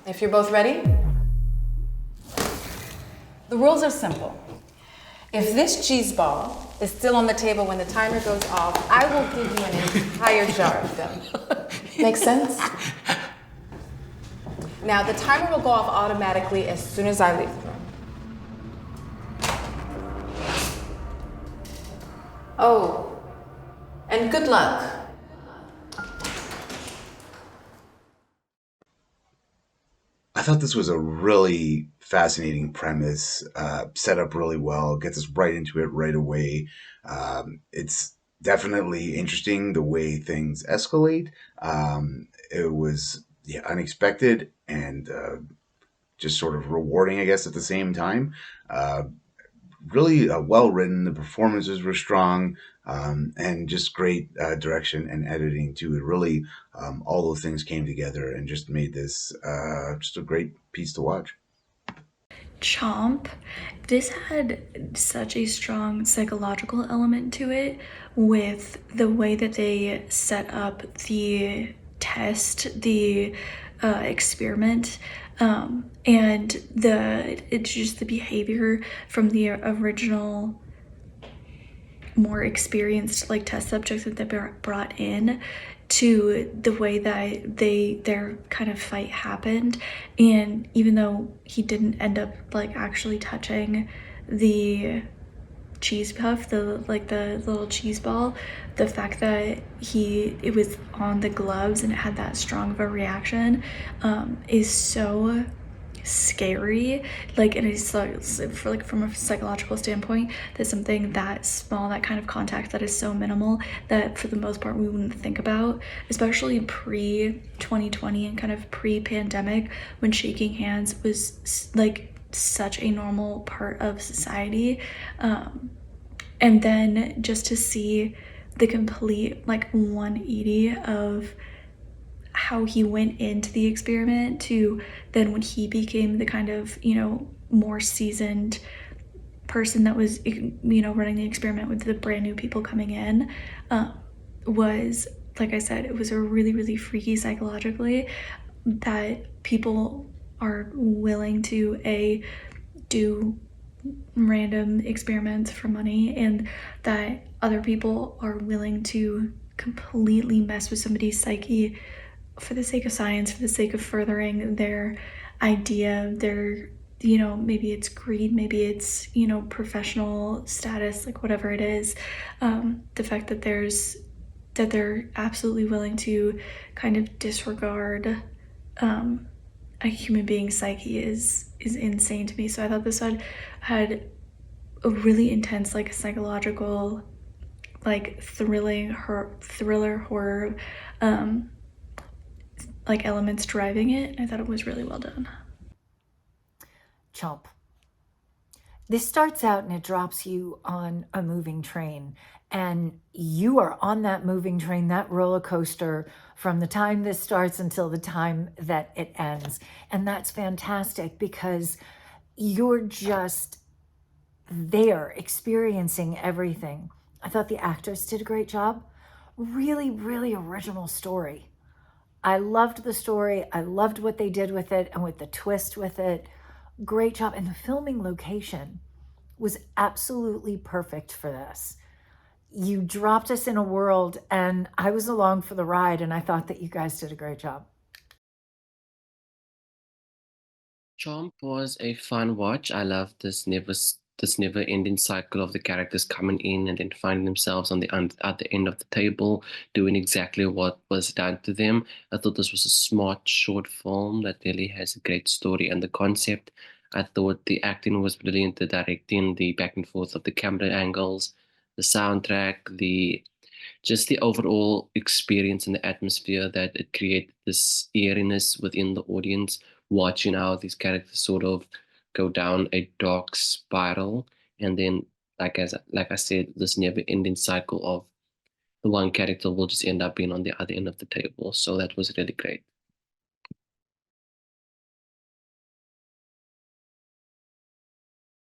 If you're both ready, the rules are simple. If this cheese ball is still on the table when the timer goes off, I will give you an entire jar of them. Make sense? Now, the timer will go off automatically as soon as I leave the room. Oh, and good luck. I thought this was a really fascinating premise, set up really well, gets us right into it right away. It's definitely interesting the way things escalate. It was, yeah, unexpected and just sort of rewarding, I guess, at the same time. Uh, Really well written. The performances were strong, and just great direction and editing too. It really, all those things came together and just made this just a great piece to watch. Chomp, this had such a strong psychological element to it with the way that they set up the test, the experiment, and it's just the behavior from the original more experienced like test subjects that they brought in to the way that their kind of fight happened. And even though he didn't end up like actually touching the cheese puff, the little cheese ball, the fact that it was on the gloves and it had that strong of a reaction is so scary. Like, and it's for like from a psychological standpoint, that something that small, that kind of contact that is so minimal, that for the most part we wouldn't think about, especially pre 2020 and kind of pre-pandemic, when shaking hands was like such a normal part of society. And then just to see the complete like 180 of how he went into the experiment to then when he became the kind of, more seasoned person that was, running the experiment with the brand new people coming in, was, like I said, it was a really, really freaky psychologically, that people are willing to do random experiments for money, and that other people are willing to completely mess with somebody's psyche for the sake of science, for the sake of furthering their idea, their, maybe it's greed, maybe it's, professional status, like whatever it is. The fact that they're absolutely willing to kind of disregard a human being's psyche is insane to me. So I thought this had a really intense, like psychological, like thriller horror, like elements driving it. I thought it was really well done. Chomp. This starts out and it drops you on a moving train, and you are on that moving train, that roller coaster, from the time this starts until the time that it ends. And that's fantastic because you're just there experiencing everything. I thought the actors did a great job. Really, really original story. I loved the story. I loved what they did with it and with the twist with it. Great job. And the filming location was absolutely perfect for this. You dropped us in a world, and I was along for the ride, and I thought that you guys did a great job. Chomp was a fun watch. I love this never ending cycle of the characters coming in and then finding themselves at the end of the table doing exactly what was done to them. I thought this was a smart short film that really has a great story and the concept. I thought the acting was brilliant, the directing, the back and forth of the camera angles, the soundtrack, the overall experience and the atmosphere that it created, this eeriness within the audience, watching how these characters sort of go down a dark spiral, and then like I said, this never ending cycle of the one character will just end up being on the other end of the table. So that was really great.